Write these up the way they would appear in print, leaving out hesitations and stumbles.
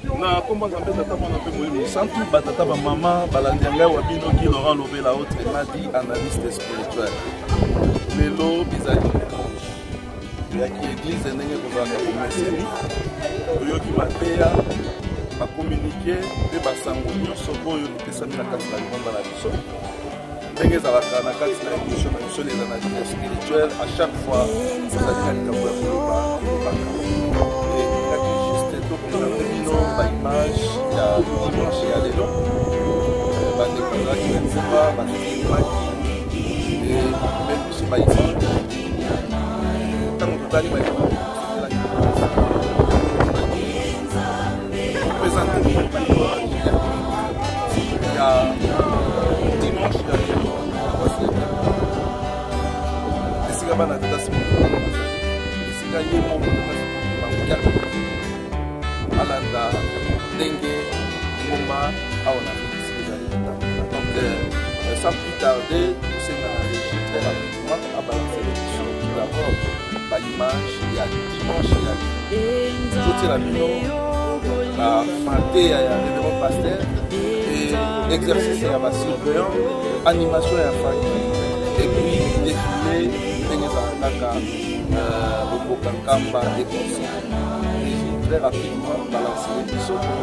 Na komba ngambe tata mwana pe moyi santu batata ba mama balandianga wa bino ki Laurent Lobela autre madi analyste spirituel. Lelo bizali ya ki église ndenge kozaka komeseni. Oyoki mateya ba communiquer pe basango nyonso boyo epesami na kati na libanda na biso. Ndenge ezalaka na kati na émission na biso les analystes spirituels à chaque fois ozali na likambo ya koloba ba image ya dimanche ya lelo bandekazaki na nzimba bandekimaki me biso ba image ntango totali ba image présente ba image ya dimanche ya lelo esika bana tata simoto esika ye moko tata alanda dengue ngoma aona donc sans plus tarder c'est dans la régie de la mouvement à balancer les choses tout d'abord par image il y a dimanche il y a tout la mino la maté ya révérend pasteur et exercice ya surveillant animation ya famille et puis défilé dengue za naka au Kankamba et concert très rapidement balancer les pisaux pour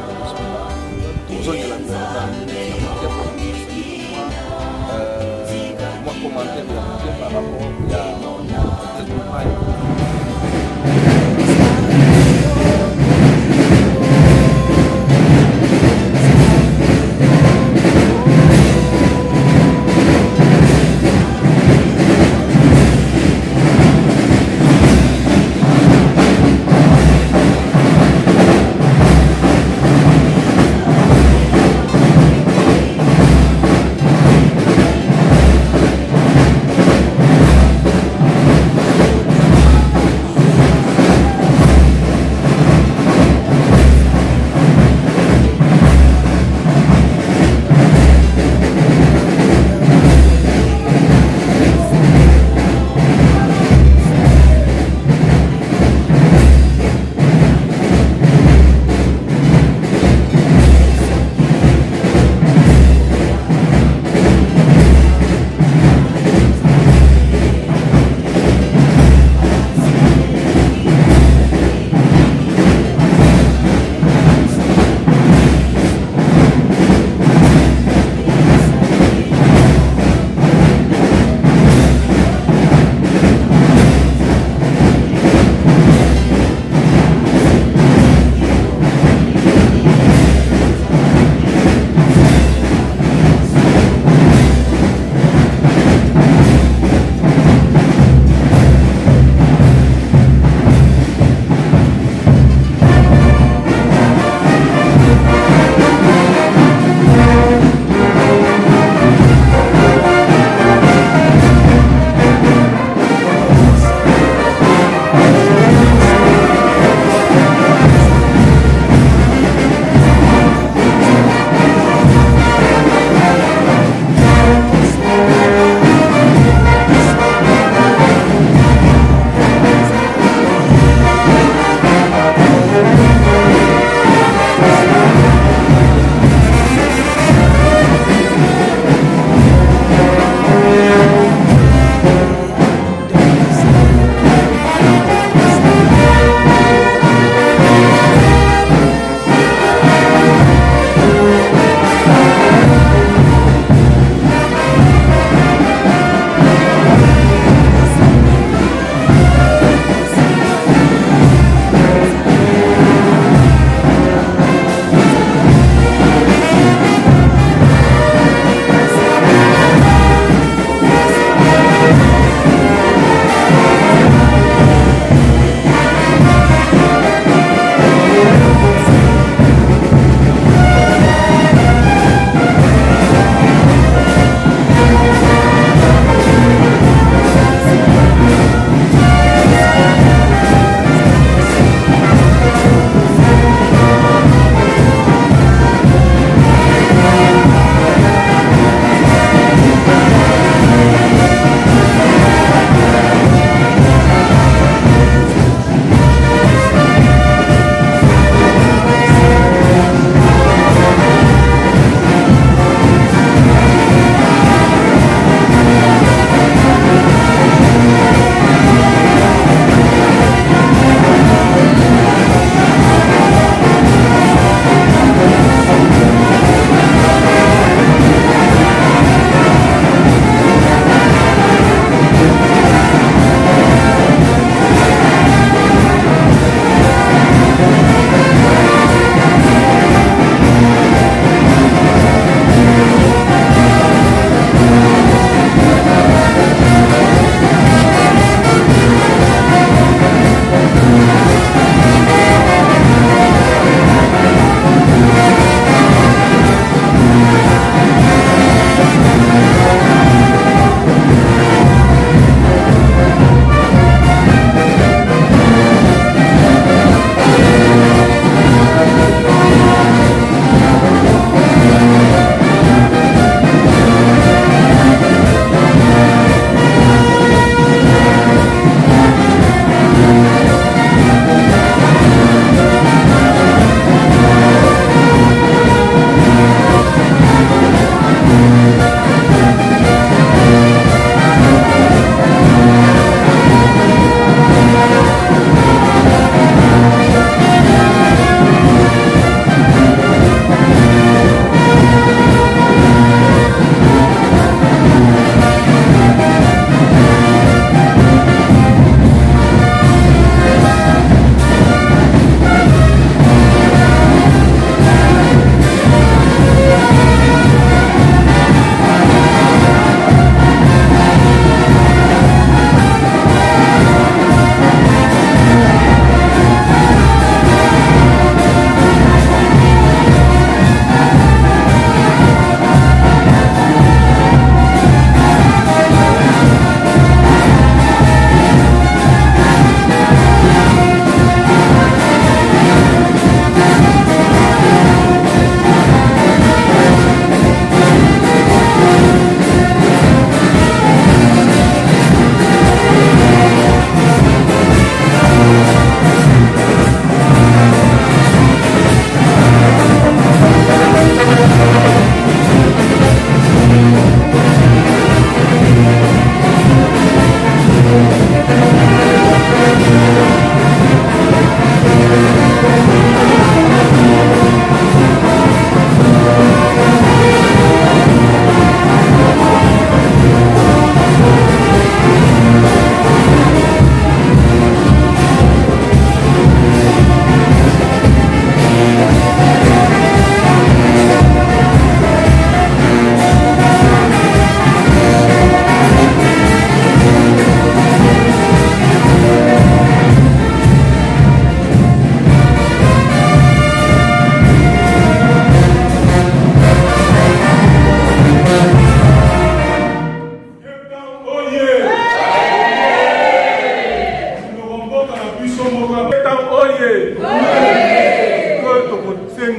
la moi commentaire par rapport à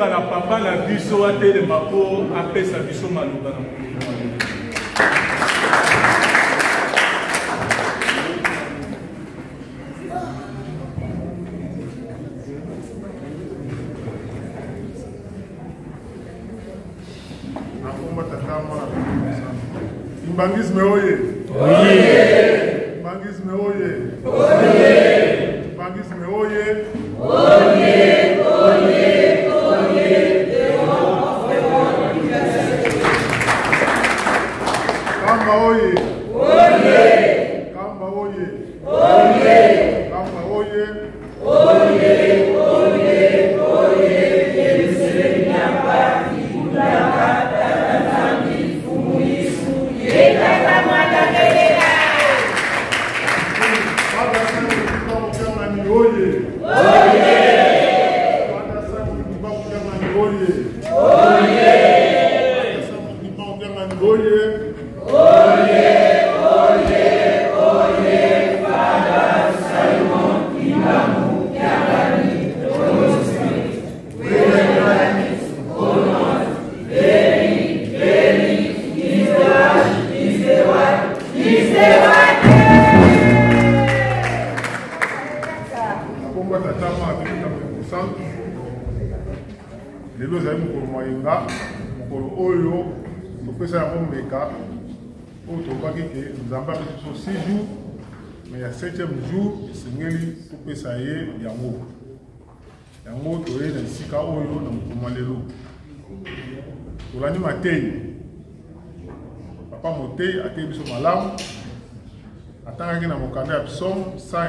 tosenga na papa na biso atelema mpo apesa biso maloba na mokolo. Bangisme oye. Oye. Bangisme oye. Oye. Bangisme oye. Oye. Oye. Oye. Kamba oye. Oye. Kamba oye. Oye. Kamba oye. Oye. Oye. Oye. Nous 6 jours, mais il y a 7e jour, Seigneur, pour que ça y est, Yango. Yango, tu es dans le Sika Oyo, dans le Komalelo. Pour l'année matin, papa Moté a été sur Malam, attends qu'il y a mon candidat à Psom, 101,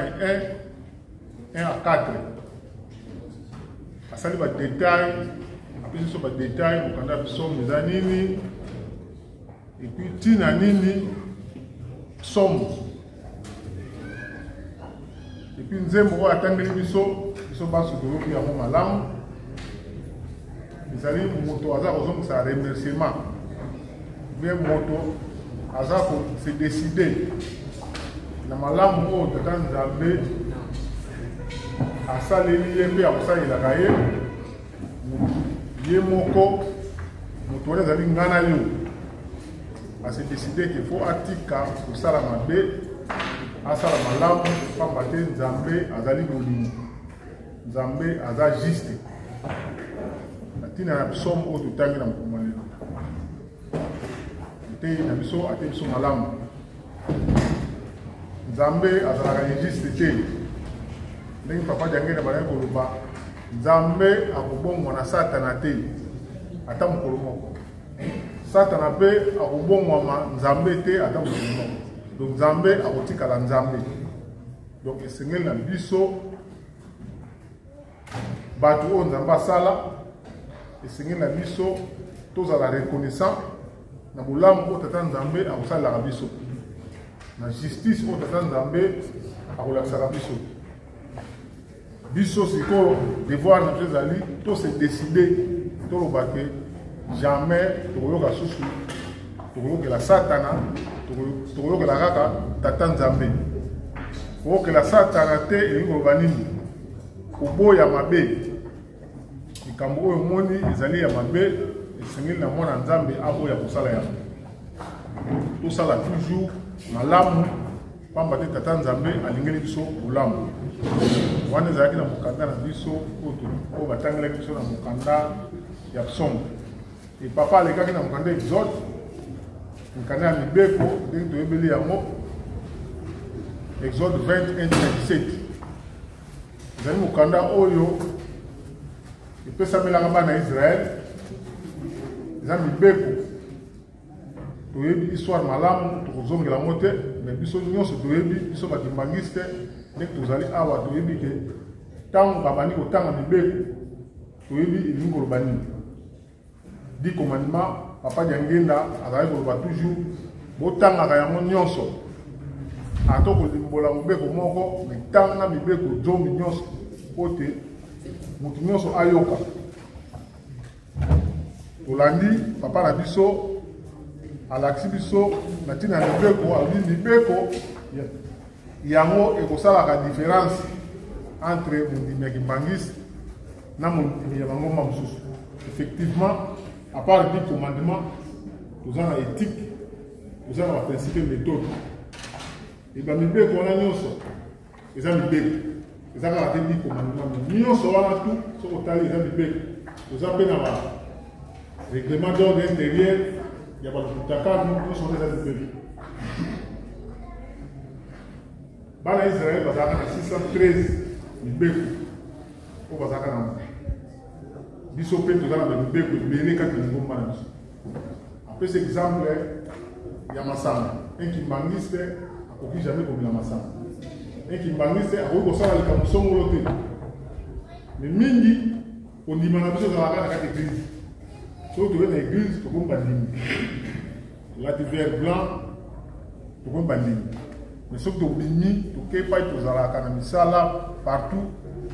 1 à 4. À ça, il y a des détails, après, il y a des détails, mon candidat à Psom, les années, et puis, Tina Nini. Somme. Et puis nous avons attendu les bisous, ils sont pas sur le qui a mon malam. Ils allaient moto hasard aux ça remerciement. Bien moto hasard pour se décider. Na malam mo tata nzambe asaleli yembe akosalela kaye. Ye moko moto les ali ngana yo. A se décider qu'il faut attika pour ça la mabé à ça la malamu pas battre Nzambe azali bolimo Nzambe aza juste atina somme au totangi na mkomalelo te na biso ate biso malamu Nzambe azalaka juste te ndenge papa jangena bana koloba Nzambe akobongwa na satana te ata mokolo moko Satana pe akobongwama Nzambe te ata mokolo. Donc Nzambe akotikala Nzambe. Donc esengeli na biso bato oyo Nzambe asala esengeli na biso tozala reconnaissant na bolamu oyo tata Nzambe akosalelaka biso na justice oyo tata Nzambe akolakisaka biso. Biso sikoyo devoir na biso ezali to se décider toloba ke jamais tokoyoka susu tokoyokela satana tokoyokela kaka tata Nzambe tokoyokela satana te elingi koloba nini koboya mabe likambo oyo moni ezali ya mabe esengeli na mwana Nzambe aboya kosala yango tosala toujours malamu pamba te tata Nzambe alingeli biso bolamu wana ezalaki na mokanda na biso oyo batangelaki biso na mokanda ya Psom. Et papa alekaki na mokanda Exode mokanda ya mibeko ndenge toyebeli yango Exode 21:27 ezali mokanda oyo epesamelaka bana Israel eza mibeko toyebi histoire malamu tokozongela yango te mais biso nyonso toyebi biso badimbangisi te ndenge tozali awa toyebi ke ntango babandi kotanga mibeko toyebi elingi koloba nini. 10 commandements, papa Diangenda azali koloba toujours botangaka yango nyonso atoko limbola mobeko moko mitanga mibeko zombi nyonso ote mutu nyonso ayoka tolandi papa na biso alakisi biso na ntina ya mibeko alobi mibeko yango ekosalaka différence entre mondimi ya kimbangisi na mondimi ya bangomba mosusu effectivement, à part le commandement, nous avons éthique, nous avons un principe et méthode. Et bien, nous avons un nyonso, nous avons un nous avons un commandement. Nous avons tout, ce qu'on a dit, nous avons un règlement d'ordre intérieur, il y a pas de Dakar, nous sommes des alliés. Bana Israël, il y a 613 Mibeko. Il y a Bisopé, nous avons des Mibeko, mais quand nous avons mal. Après cet exemple, il y a Massana. Un qui maniste, il n'y a jamais comme Massana. Un qui maniste, il y a un Kamousson ou l'autre. Mais Mingi, on dit que nous avons une église. Si vous avez une église, vous avez une église. La divers blanc, vous avez une église. Mais ce que vous avez dit, vous avez pas partout,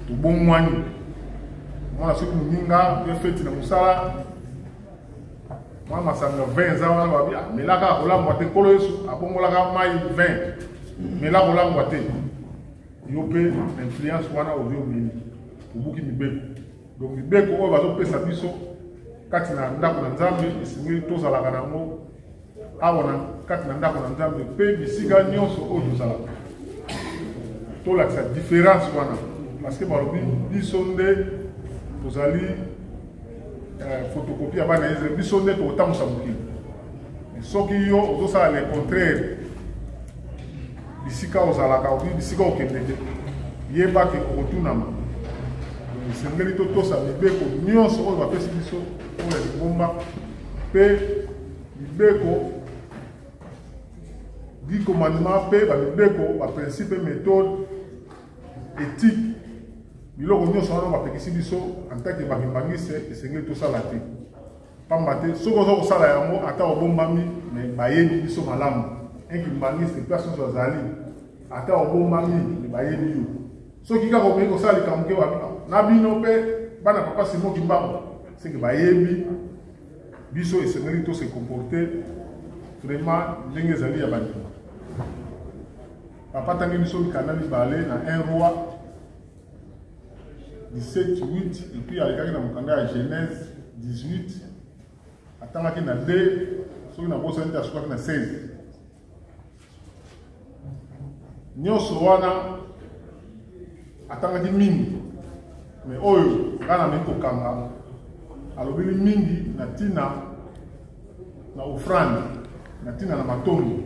vous avez bon moyen. Moi, ce que vous avez fait, vous avez fait. Moi, je suis 20 ans, mais là, je suis 20. Mais là, je suis il y a une influence au Vieux pour qui donc, il y a des gens qui sont kati na ndako na nzambe esengeli tozalaka nango awa na kati na ndako na nzambe mpe bisika nyonso oyo tozalaka tolakisa différence wana parce que balobi biso nde tozali photocopie ya bana Israel biso nde tokotambusa mokili soki yo ozosala le contraire bisika ozalaka obi bisika okende te yebaki okotunama esengeli totosa mibeko nyonso oyo bapesi biso oyo ya libomba mpe mibeko di commandement mpe bamibeko baprincipe méthode éthique biloko nyonso wana bapekisi biso en tant que bamimbangise esengeli tosala te pamba te soki oza kosala yango ata obombami me bayebi biso malamu enkimbangise place nyonso azali ata obombami me bayebi yo soki kaka okoki kosala likambo ke na bino mpe bana papa simoki mbango seke bayebi biso esengeli to se comporter vraiment ndenge ezali ya bandima papa tangi biso mikanda mibale na 1 roi 17 8 et puis alekaki na mokanda ya Genèse 18 atangaki na 2 soki na bosani te asukaki na 16 nyonso wana atangaki mingi mais oyo ngana memi kokanga alobeli mingi na tina na ofrande na tina na matondo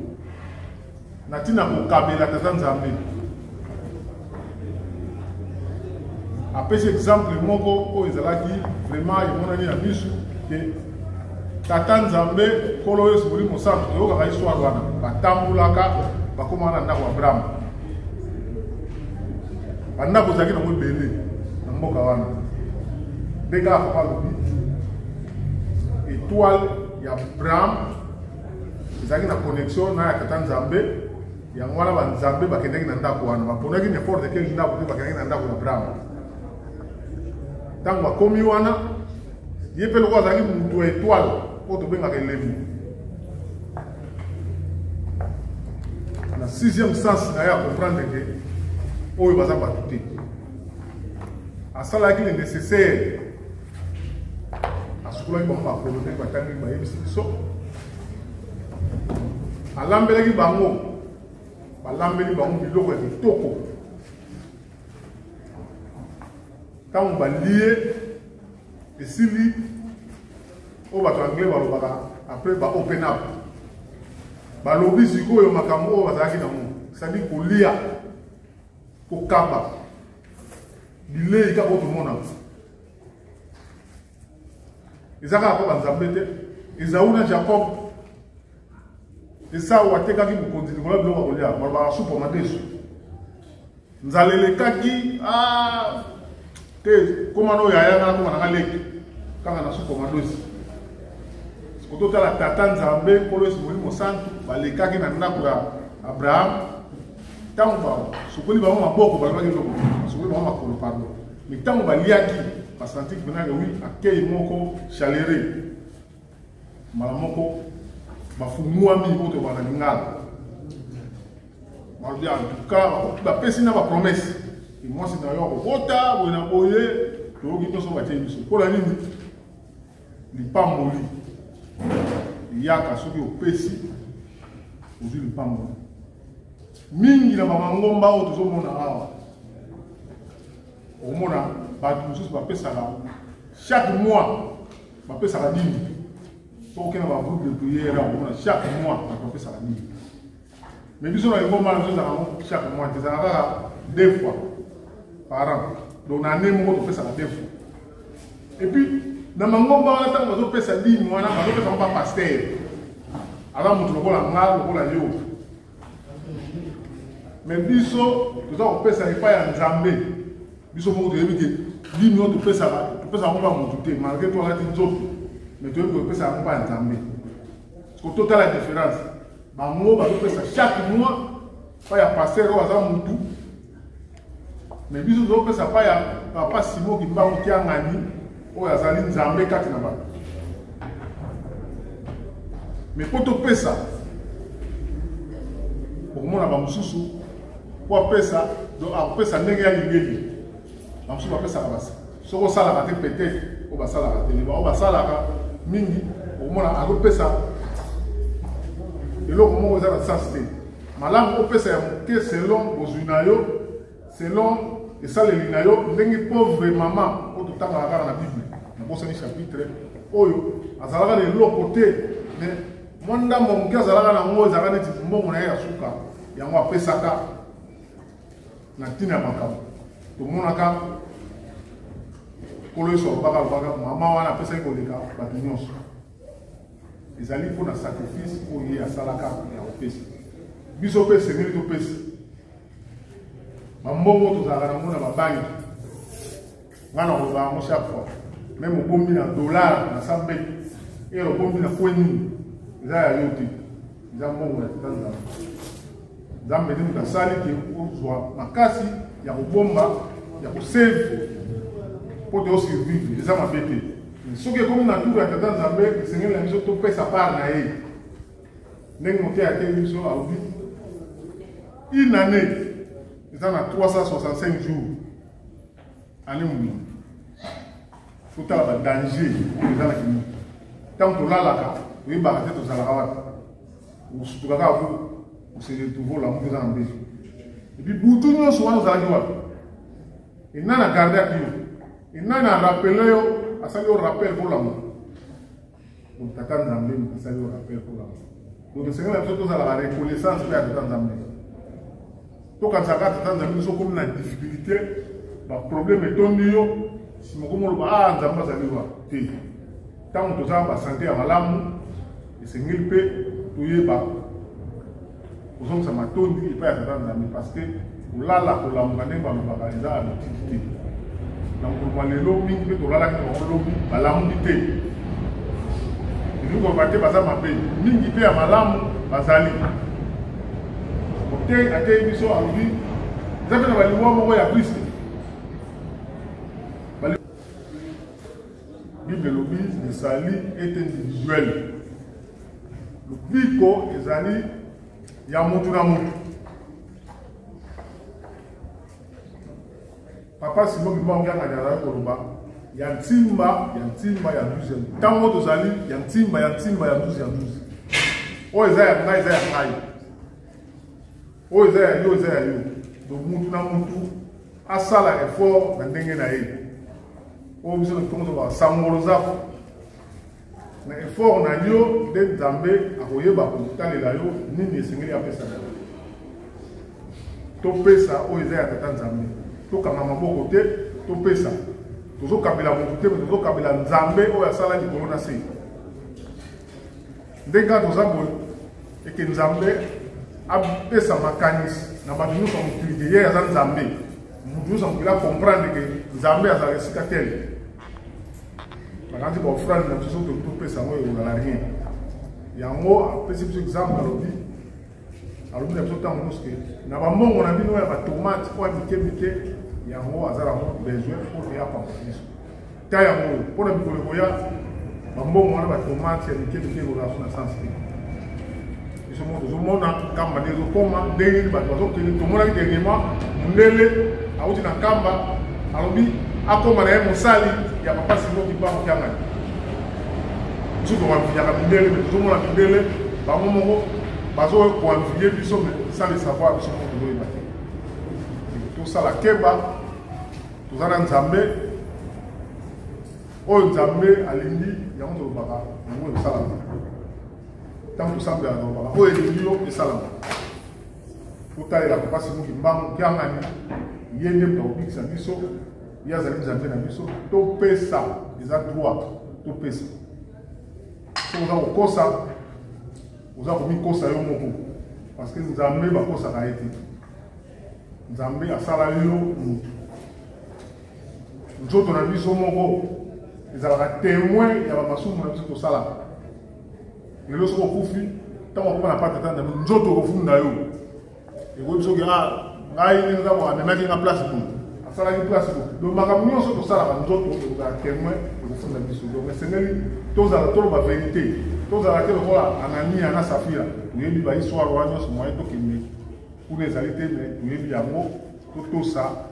na tina kokabela tata nzambe apesi exemple moko oyo ezalaki vraiment emonani na biso ke tata nzambe kolo oyo simoli mosantu oyokaka histoire wana batambulaka bakoma wana ndako abraham bandako ezalaki nango ebele na mboka wana nde kaka papa alobi étoile ya abraham ezalaki na connexion na ya tata nzambe yango wana banzambe bakendaki na ndako wana baponaki n'importe quel ndako te bakendaki na ndako ya abraham ntango bakomi wana ye mpe loko azalaki mutu ya étoile oyo tobengaka elemi na 6e sens na ye ya comprendre ke oyo baza bato te asalaki le nécessaire asukolaki bango bakolo ndenge batangi bayebisi biso alambelaki bango balambeli bango biloko ya kitoko ntango balie esili oyo bato anglais balobaka après ba open up balobi sikoyo makambo oyo bazalaki nango sadi kolia kokaba bilei kaka otomona eza kaka mpo banzambe te ezawu na jacob esau atekaki mokonzi likolo biloko ya kolia balobaka supu madesu nzala elekaki te komana oyo ayanga koma nanga leki kaka na supu madosi kototala tata nzambe nkolo esimoli mosantu balekaki na ndako ya abraham ntango basukoli bango maboko balobaki eloko basukoli bango makolo pardon mais ntango baliaki basanti penaka wi akei moko chalere mala moko bafumuami oyo tobana lingala balobi en tout cas bapesi na bapromese mwasi na yo akokota boye na boye toyoki nyonso batie biso mpola nini lipamboli yaka soki opesi ozwi lipamboli mingi na bamangomba oyo tozomona awa okomona bato mosusu bapesaka chaque mois bapesaka nini okokena bagroupe de prière okomona chaque mois bato bapesaka nini mais biso na engomba na biso ezalaka chaque mois te ezalaka kaka 2 fois par an donc na année moko topesaka 2 fois et puis na mangomba wana ntango bazopesa dini wana bazopesa mpa paster aza moto lokola nga lokola yo mais biso toza kopesa epai ya nzambe biso moko toyebi te dini oyo topesaka mpa motu te malgré to alati nzoto mais toyebi kopesaka mpa ya nzambe kototala différence bango bazopesa chaque mois pa ya paster oyo aza motu mais biso tozopesa pa ya papa Simon Kimbangu Kiangani oyo azali nzambe kati na bato mais po topesa okomona bamosusu po apesa akopesa ndenge ya lingeli bamosusu bapesaka basi soki osalaka te peut-être oyo basalaka te leba oyo basalaka mingi okomona akopesa eloko moko eza na sens te malamu opesa ya moke selon bozwi na yo selon esaleli na yo ndenge pauvre mama oyo totangaka kaka na bible nakosani chapitre oyo azalaka na eloko te mais mwa ndambo moke azalaka nango ezalaka neti mbongo na ye ya suka yango apesaka na ntina ya makambo tomonaka kolo yesu alobaka mama wana apesaki koleka bato nyonso ezali mpo na sacrifice oyo ye asalaka ya kopesa biso mpe esengeli topesa bambongo tozalaka nango na babanki nga na kolobaka yango chaque fois même obombi na dollar na sambe ere obombi na kweni eza ya yo te eza mbongo ya tata nzambe nzambe nde moto asali ke ozwa makasi ya kobomba ya kosave mpo te osurvivre eza mabe te soki ekomi na ntuku ya tata nzambe esengeli na biso topesa part na ye ndenge mote ate biso alobi une année eza na 365 jours année mobimba fotala badanger oyo eza na kimi ntango tolalaka oyebaka te tozalaka wapi osutuka kaka po oseretrouve olamuki eza na mbeso epuis butu nyonso wana ozalaki wapi enani agardaki yo enani arapele yo asali yo rappel mpo lamuka donc tata nzambe asali yo rappel mpo lamuka donc esengeli na biso tozalaka reconnaissance mpe ya tata nzambe tokanisaka tata nzambe biso komi na difficulté baproblème etondi yo simoko moloba nzambe azali wa te ntango tozala basante ya malamu esengeli mpe toyeba kozongisa matondi epai ya tata nzambe parce que kolala kolamuka ndenge balobaka eza habitude te donc koloba lelo mingi mpe tolalaki na bango lobi balamuki te elingi koloba te baza mabe mingi mpe ya malamu bazali ote atei biso alobi eza mpe na balingwa moko ya kristo Bible lobi ezali est individuel lobiko ezali ya mutu na mutu papa Simon Kimbangu Kiangani azali koloba ya ntimba ya 12 ntango tozali ya ntimba ya 12 oyo eza ya ngai eza ya ngai oyo eza ya yo eza ya yo donc mutu na mutu asala effort na ndenge na ye oyo biso tokozoba sangolo zako na effort na yo nde nzambe akoyeba kotalela yo nini esengeli apesa na yo topesa oyo eza ya tata nzambe tokanga maboko te topesa tozokabela motu te tozokabela nzambe oyo asala likolo na se ndenge kaka toza boye eke nzambe apesa makanisi na bato nyonso ya mokili ke ye aza nzambe motu nyonso ya mokili akomprendre ke nzambe azala esika tele bakanzi baofrande na biso topesa yango ekolala rien yango apesi biso exemple alobi na biso ntango nyonso ke na bambongo na bino ya batomate oyo mike mike yango aza nango besoin po te apambola biso ta yango oyo mpo na bikolo ekoya bambongo wana batomate ya mike mike ekolala so na sens te biso moko tozomona nkamba nde ezokoma ndenge bato bazokende tomonaki dernièrement mondele awuti na nkamba alobi akoma na ye mosali ya papa Simon Kimbangu Kiangani tout le monde vient à Mindele, tout le monde a Mindele, par moment, parce qu'on a envié, sans le savoir, tout ça, la Keba, tout ça, dans Zambé, au Zambé, à l'Indi, il y a un autre baba, il y a un salam. Tant que ça, il y a un autre baba, au Indi, il y a un salam. Pour tailler la papa, c'est nous qui m'avons gagné, il y a un autre qui s'est il y a des Zambiens qui sont tout ça, ils ont droit, tout ça. Vous avez un cosa, vous avez mis cosa au mot parce que nous avons mis un cosa à été. Nous avons mis un salaire. Nous autres, on a vu ce mot. Ils ont un témoin, il y a un massou, on a vu ce salaire. Et là, ce qu'on fait, tant qu'on n'a pas de temps, nous autres, on fait un daïo. Et vous avez dit, nous avons une place pour nous. Ça la place donc makamio so to sala nzoto to za témoin ko funda biso donc mais seneli to za to ba vérité to za ke ko anania na safira yebi ba histoire wanyo so moyen to kimi pour les alités mais yebi yango to ça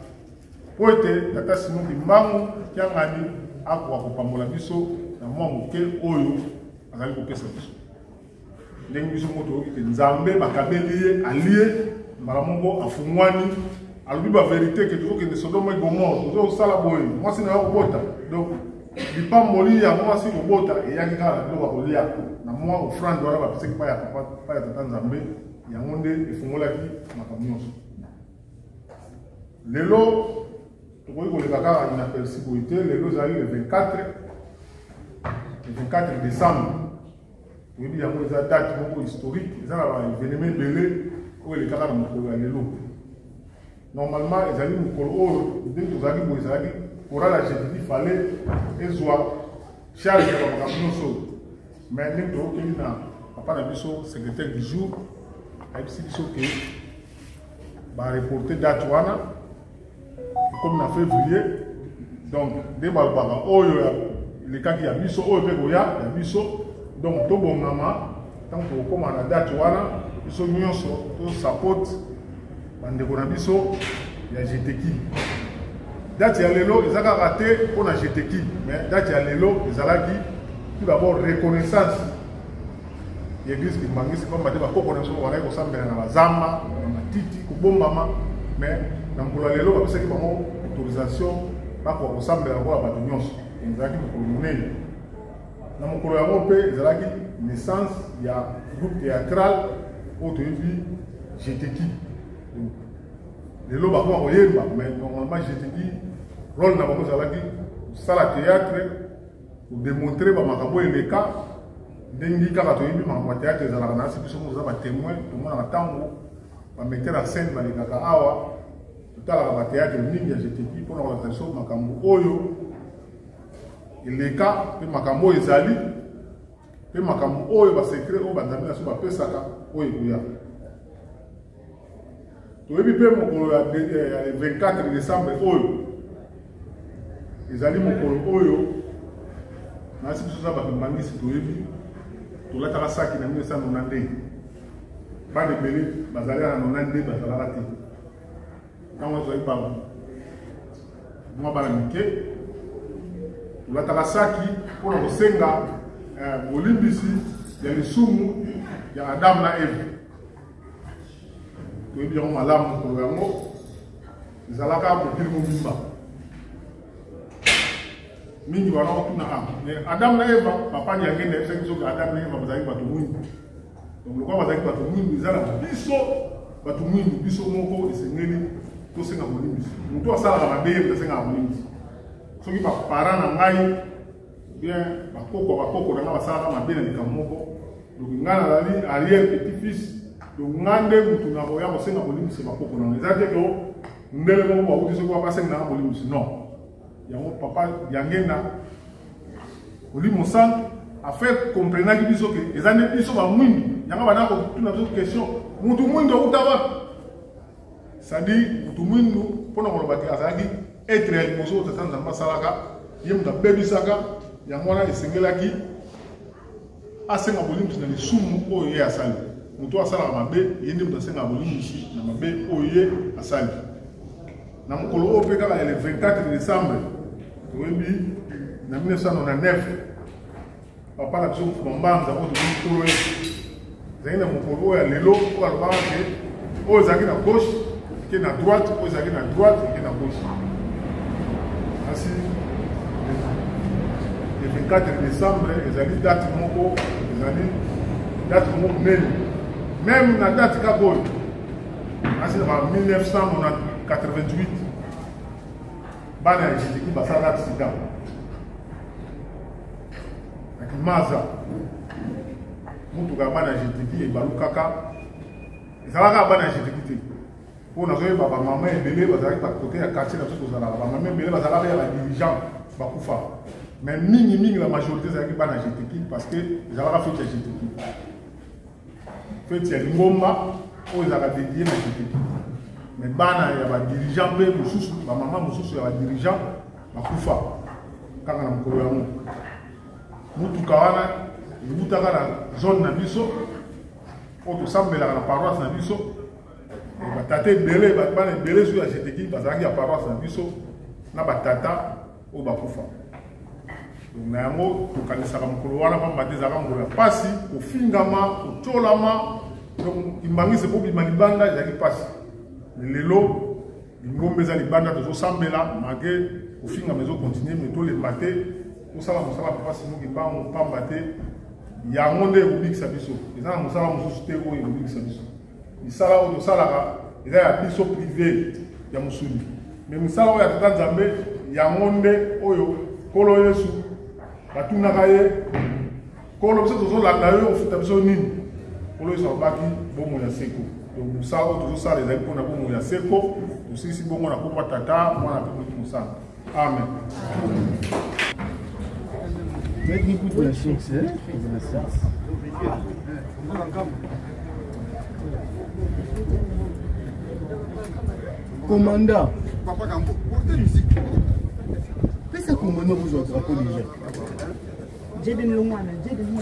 poete tata sino ki mbangu kyangani akwa ko pambola biso na mwangu ke oyo azali ko pesa biso ndenge biso moto ki nzambe bakabeli allié maramongo afungwani alors la vérité que toujours que les Sodome et Gomorrhe, toujours ça la boy. Moi c'est na robota. Donc il pas molia, moi c'est robota et ya kika ndo ba kolia. Na moi offrande wala ba pese pa ya tata Nzambe, ya monde efungola ki makamio. Lelo to ko le kaka ina persibilité, lelo zali le 24 décembre. Oui bien moi ça date beaucoup historique, ça va événement belé ko le kaka na moko ya lelo. Normalement, les amis nous collent dès que vous avez pour la jeudi, il fallait qu'ils soient chargés de la chose. Mais nous avons dit que papa n'a secrétaire du jour, a dit que va reporter date comme on a février. Donc, des balbara, les cas qui a mis ça, il y a mis ça. Donc, tout bon maman, tant qu'on a la date, ils sont mis sur sa pote. Bandeko na biso ya jeteki date ya lelo ezaka raté pour na jeteki mais date ya lelo ezalaki tout d'abord reconnaissance l'église qui mangisi comme bate ba koko na so wana ko sambela na bazama na matiti ko bombama mais na mkola lelo ba pesaki bango autorisation ba ko sambela ko ba nyonso ezalaki ko monene na mkola ya mope ezalaki naissance ya groupe théâtral auto yebi jeteki. Les lois vont mais normalement je te dis, rôle n'a pas ça la théâtre pour démontrer que ma est le cas. Dengi kaka to yibi ma théâtre za la nasi biso mo za ba témoin to mo na tango ba mettre en scène ba kaka awa tout à la théâtre ningi je te dis pour la organisation makambo oyo le cas pe makambo ezali pe makambo oyo ba secret o ba ndamina so ba pesaka oyo kuya. Le 24 décembre, les amis ont eu un peu de temps. Tout le temps, ça qui n'a pas de pas de belé, bazalé à 92, bazalé à la tête. Quand on a eu par moi, balamité, tout le temps, ça qui, pour le Senga, Olimbisi, il y a les Soumou, il y a Adam na Eve. Tout bien malam pour le mot. Ils allaient à pour dire mon bimba. Mini voilà tout na am. Mais Adam na Eva, papa n'y a rien de ce que Adam na Eva vous avez pas tout monde. Donc le quoi vous avez pas tout monde, ils allaient biso, pas tout monde, biso moko et c'est ngeli tout c'est ngaboli biso. Nous toi ça la mabe de c'est ngaboli biso. Ce qui va parent na ngai bien bakoko na ba sala mabe na likamoko. Donc ngana lali arrière petit-fils. Donc, nous avons dit que nous avons dit que nous avons dit que nous avons dit que nous avons dit que non. Il y a un papa, il y a un gars, au centre, a fait comprendre que les années qui sont à Mouine, il y a une question. Nous avons c'est-à-dire, nous avons pour nous être exposés au temps de Massalaka, il y a un bébé saka, il y a un moyen de s'engager à 5 abolim dans les sous-mots et à salle. Nous avons fait mabe, il y a des gens qui ont ici, na mabe oye asali. Na mukolo opeka le 24 décembre, en 1999, papa na biso mbanza oyo tokolo ye ezali na mokolo oyo ya lelo oyo alobaka ke oyo ezalaki na gauche eke na droite oyo ezalaki na droite eke na gauche asi le 24 décembre ezali date moko ezali date moko monene même na date kaka oyo asi na 1988 bana ya jésus basala accident maza mutuka bana jetiki ebalukaka ezalaka bana jetiki te mpo nazoyeba bamama ebele bazalaki bakote ya quartier na biso tozalaka bamama ebele bazalaka ya badirigant bakufa mais mingi la majorité ezalaki bana jetiki parce que ezalaka feti ya jetiki feti ya lingomba oyo ezalaka dédié na jetiki mais bana ya badirigant mpe mosusu bamama mosusu ya badirigant bakufa kaka na mokolo yango mutuka wana ebutaka na zone na biso oyo tosambelaka na paroisse na biso batata ebele bana ebele soki ya jeteki bazalaki ya paroisse na biso na batata oyo bakufa donc na yango tokanisaka mokolo wana pamba te ezalaka ngolo ya mpasi kofingama kotyolama donc imbangisi kobima libanda ezalaki mpasi lelo lingombe eza libanda tozosambela malgré kofingama ezokontinue me tolemba te osala mosala papa simoki bango pamba te yango nde ekobikisa biso eza na mosala mosusu te oyo ekobikisa biso misala oyo tosalaka eza ya biso privé ya mosuni me misala oyo ya tata nzambe yango nde oyo kolo yesu batunaka ye kolo biso tozolanda yo ofuta biso nini kolo yesu alobaki bomoi ya seko donc mosala oyo tozosala ezali mpona bomoi ya seko tosilisi bongo na komba tata mwana mpe moki mosala amen. Commandant, papa Gambo, portez musique. Qu'est-ce que commandant vous a drapeau déjà? J'ai des longs, j'ai des longs.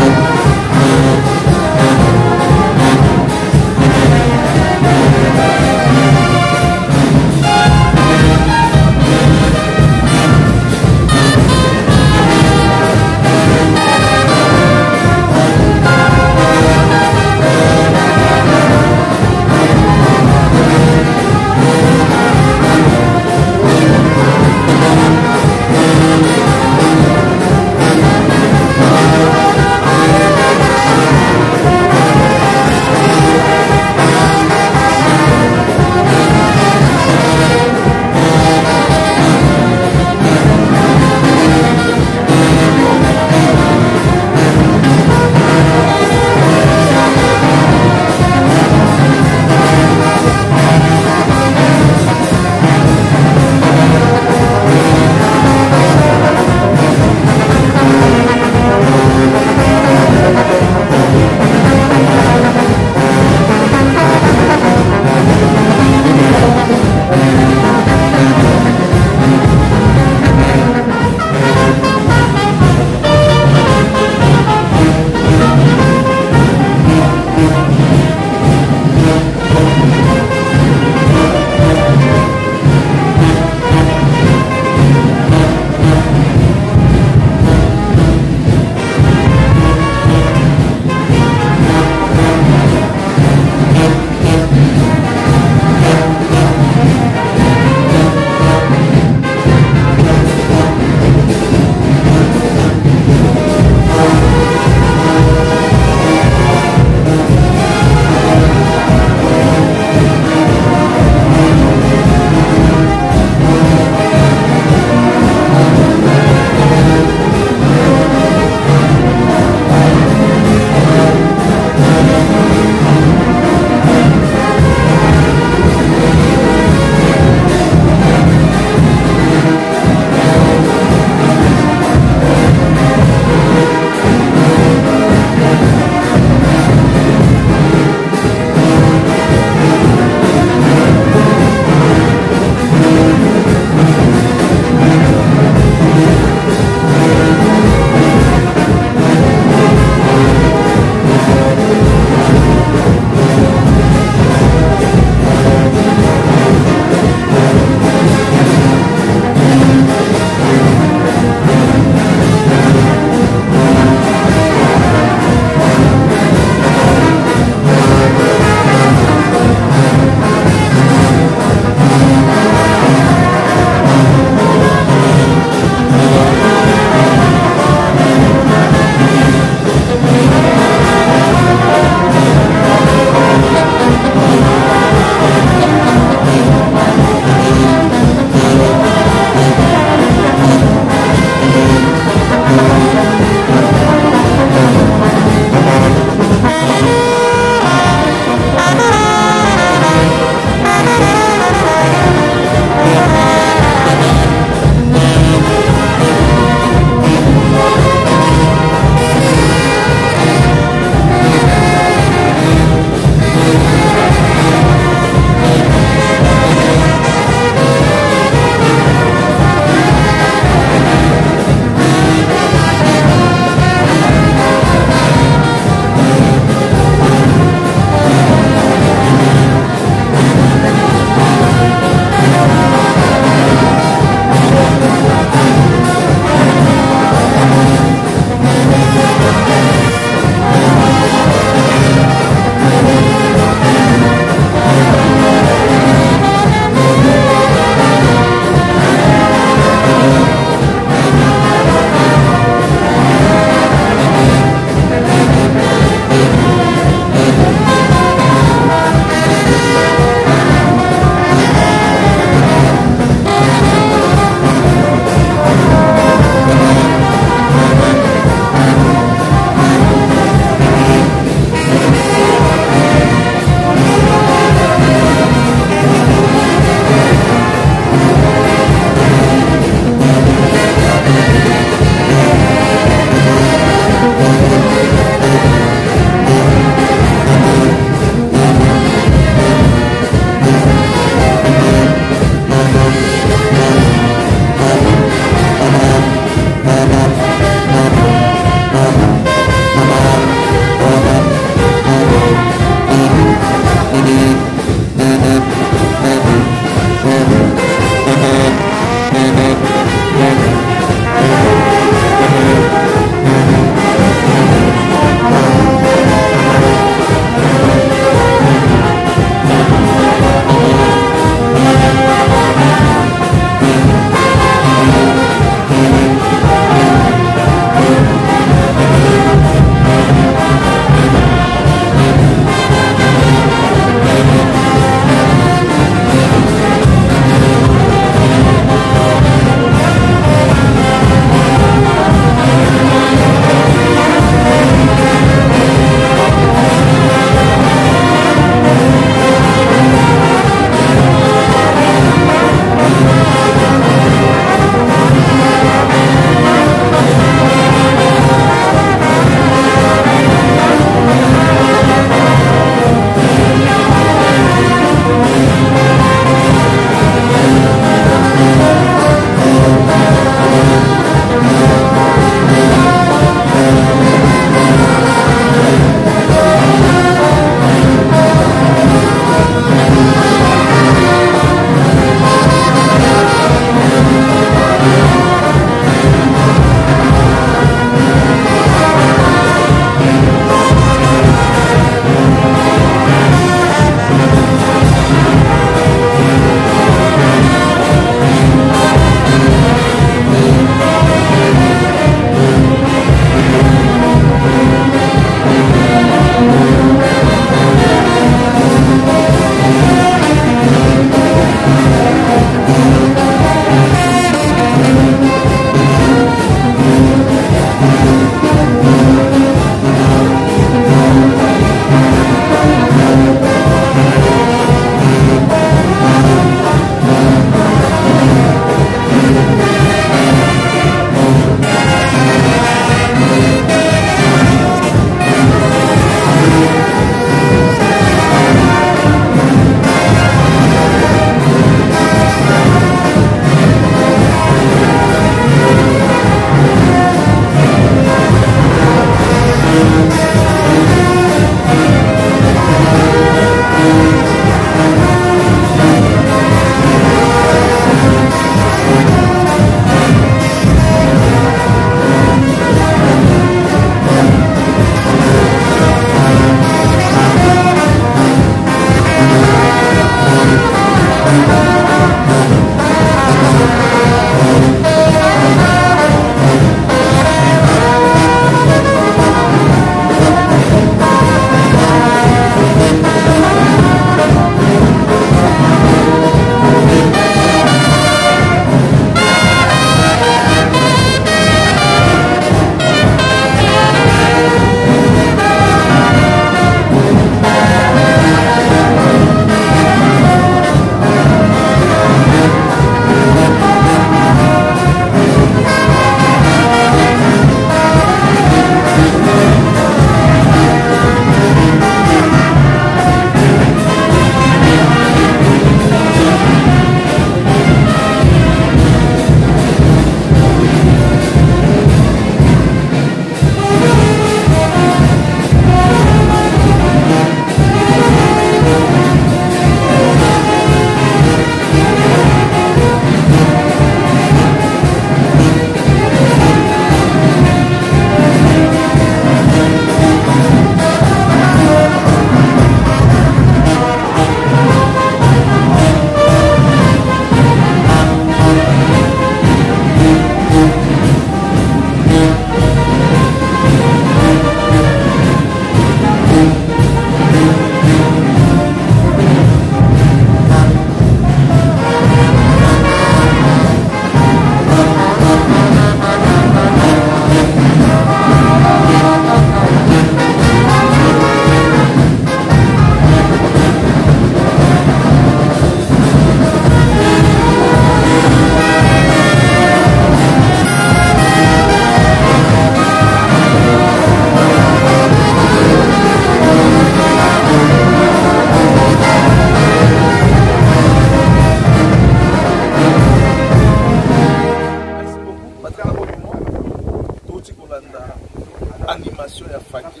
animation ya Faki.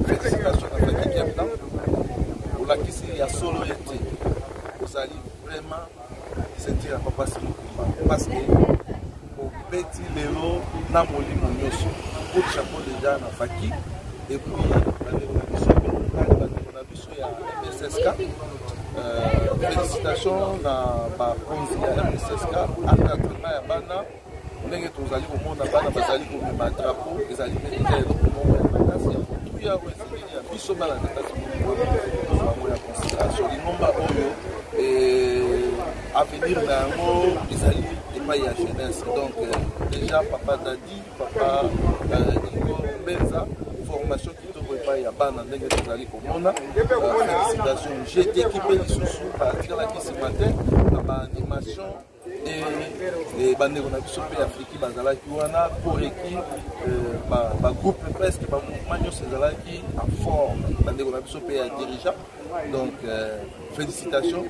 Félicitations à Faki Captain. Pour la question, il y a solo été. Vous allez vraiment sentir à Papa Simoukoumba. Parce que au petit Léo, na molimo nyoso. Coup de chapeau déjà na Faki. Et puis, on a vu sur la MSSK. Félicitations na ba konzi ya MSSK. Encadrement ya bana. Ndenge tozali komona bana bazali komema drapeau. Ezali déjà eloko moko ya makasi ya kotuya oyo ezali ya biso bana na kasi moko ya considération. Lingomba oyo avenir na yango ezali epai ya jeunesse. Donc déjà papa Dadi, papa Ingo Benza, formation kitoko epai ya bana ndenge tozali komona. Félicitations. J'ai été équipé lisusu batikalaki ce matin na baanimation et bandeko na biso mpe afriki bazalaki wana koreki bagroupe presque bamouvement nyonso ezalaki en forme bandeko na biso mpe ya dirigeant. Donc félicitations.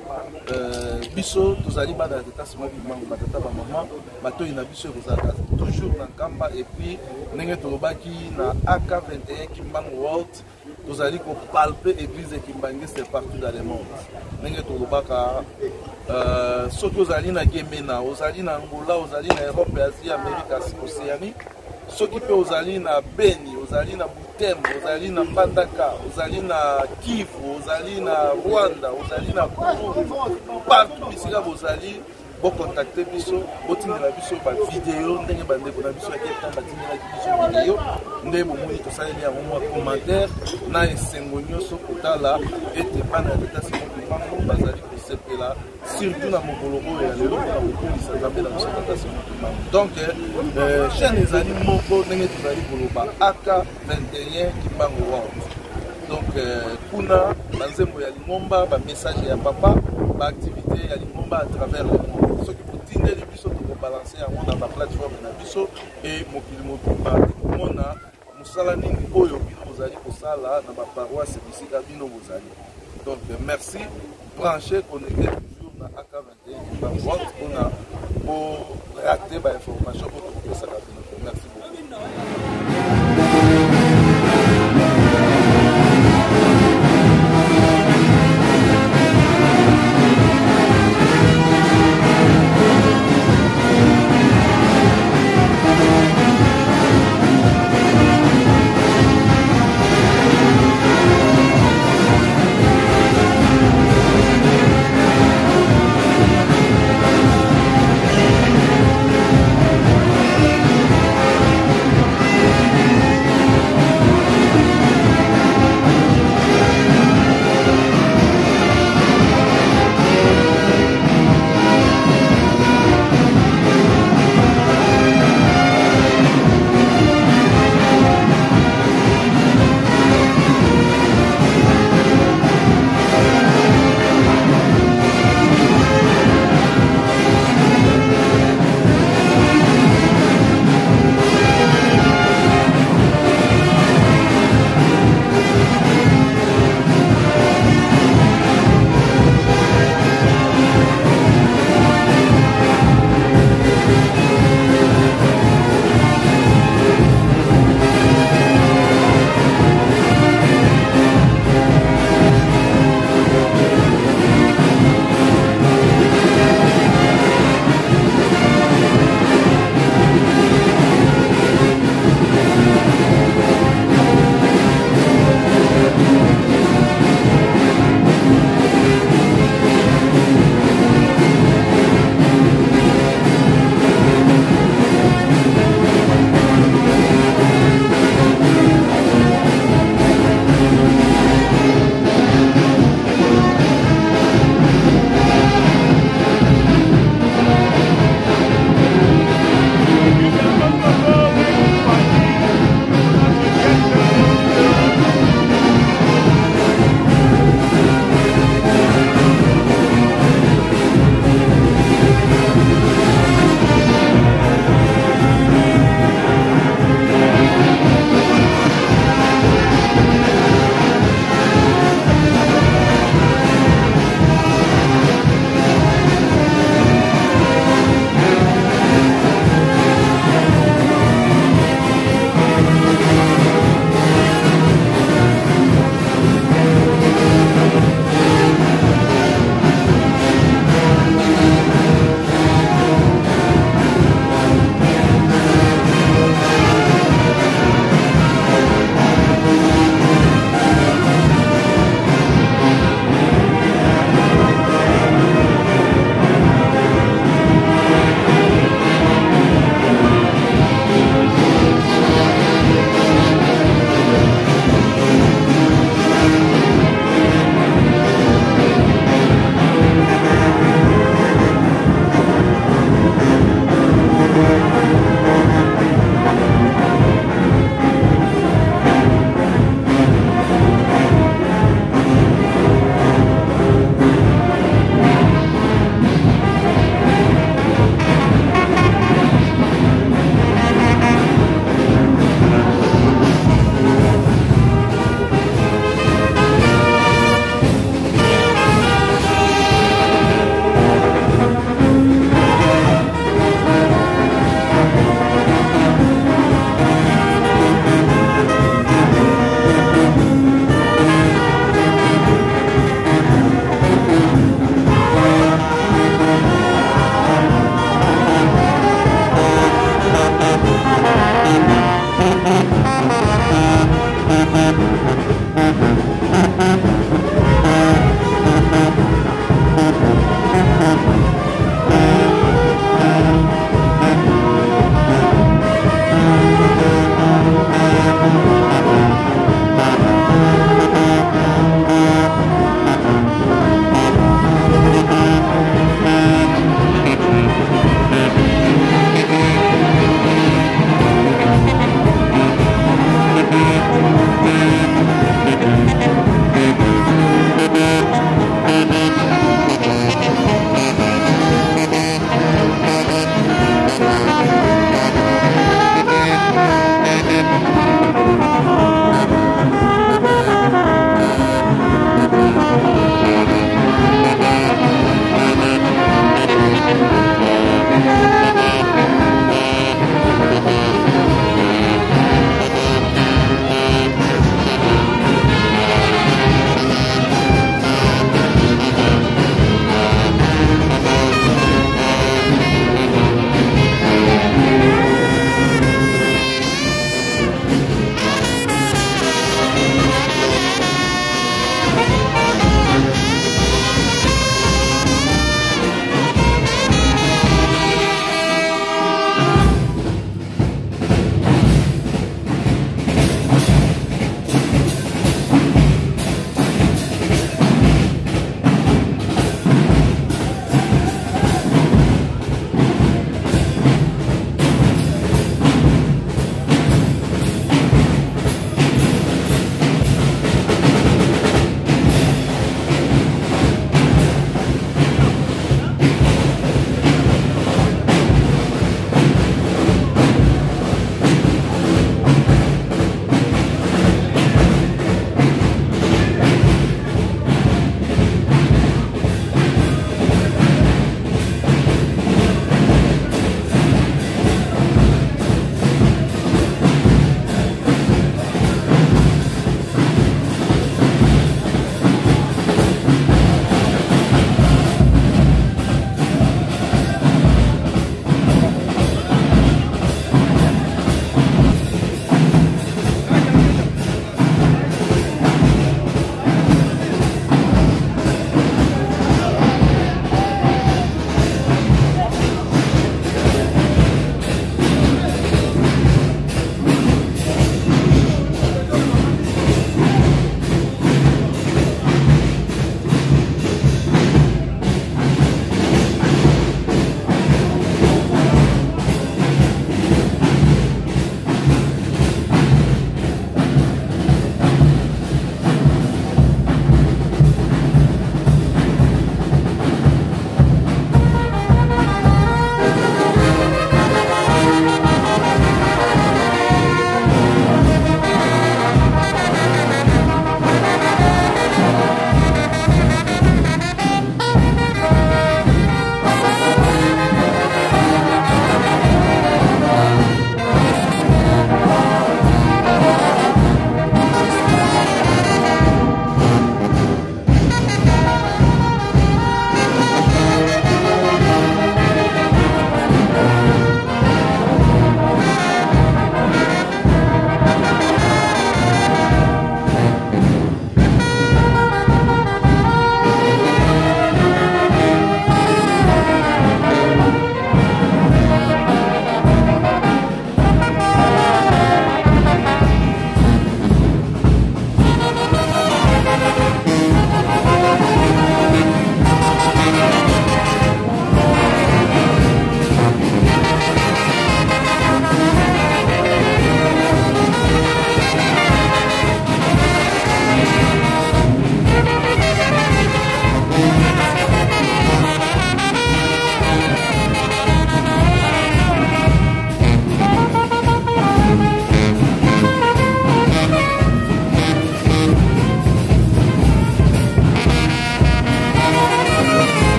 Biso tozali bana ya tata sima bimango batata bamama batoi na biso ekozalaka toujours na nkamba. Et puis ndenge tolobaki na AK21 Kimbangu World tozali kopalpe église Kimbangu c'est partout dans le monde. Ndenge tolobaka soki ozali na Gemena, ozali na Angola, ozali na Europe, Asie, Amerika, Océanie, soki pe ozali na Beni, ozali na Butembo, ozali na Mbandaka, ozali na Kivu, ozali na Rwanda, ozali na Burundi, partout bisika bozali bo contacter biso, botindela biso ba vidéo ndenge bandeko na biso aketa batindela biso vidéo ndenge bomoni tosaleli ya mwa commentaire na esengo nyonso kotala ete bana ya tata Simoukoumba bazali kosepela surtout na mokolo oyo ya lelo mpona kokolisa nzambe na biso tata Simoukoumba. Donc chaîne ezali moko ndenge tozali koloba AK21 Kimbangu World. Donc kuna banzembo ya Lingomba ba message ya papa ba activité ya Lingomba à travers le monde. Ce qui peut tindeli biso to balancer yango na ba plateforme na biso et mokili mobimba komona musala nini oyo bino bozali kosala na ba paroisse bisika bino bozali. Donc merci, branchez, connectez toujours na AK21 Kimbangu World pour rater ba information pour que ça va bien. Merci beaucoup.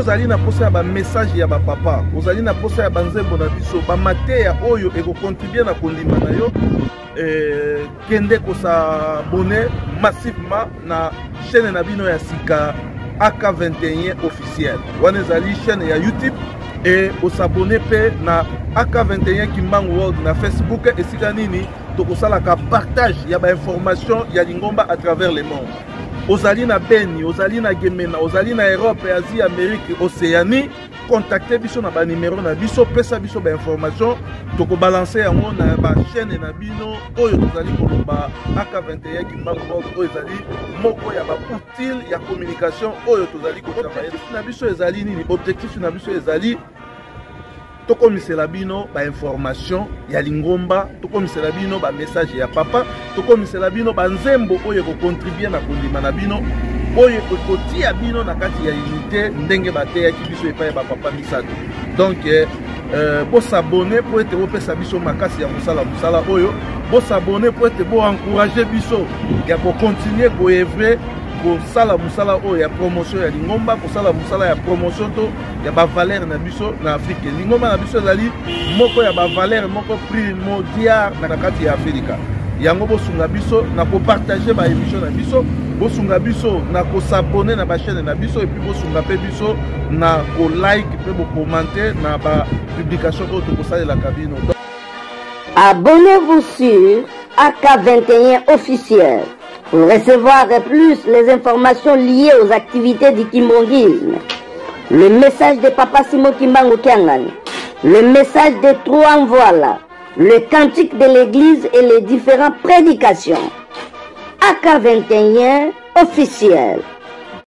ozali na posa ya ba message ya ba papa, ozali na posa ya banzembo na biso, ba mateya oyo eko contribuer na kondima na yo, kende ko s'abonner massivement na chaîne na bino ya sika AK21 officiel. Wana ezali chaîne ya YouTube et au s'abonner pe na AK21 Kimbangu World na Facebook et sika nini to ko sala ka partage ya ba information ya lingomba à travers le monde. Ozali na Beni, ozali na Gemena, ozali na Europe, Asie, Amérique, Océanie, contactez biso na ba numéro na biso, pesa biso ba information, toko balancer yango na ba chaîne na bino oyo tozali koloba AK21 Kimbangu oyo ezali moko ya ba utile ya communication oyo tozali ko travailler. Na biso ezali nini? Objectif na biso ezali tokomisela bino ba information ya lingomba, tokomisela bino ba message ya papa, tokomisela bino ba nzembo oyo ko contribuer na kondima na bino, oyo ko tia bino na kati ya unité ndenge bateya ki biso epa ya ba papa misato. Donc bo s'abonner pour être opesa biso makasi ya musala oyo, bo s'abonner pour être bo encourager biso ya ko continuer ko œuvrer ko sala musala oyo ya promotion ya lingomba, ko sala musala ya promotion to ya ba valeur na biso na Afrique. Lingomba na biso ezali moko ya ba valeur moko primordial na kati ya Afrika. Yango bo sunga biso na ko partager ba émission na biso, bo sunga biso na ko s'abonner na ba chaîne na biso et puis bo sunga pe biso na ko like pe bo commenter na ba publication oyo to ko sala la cabine. Abonnez-vous sur AK21 officiel pour recevoir plus les informations liées aux activités du kimbongisme. Le message de Papa Simon Kimbangu Kiangan, le message des trois voilà, le cantique de l'église et les différentes prédications. AK21 officiel.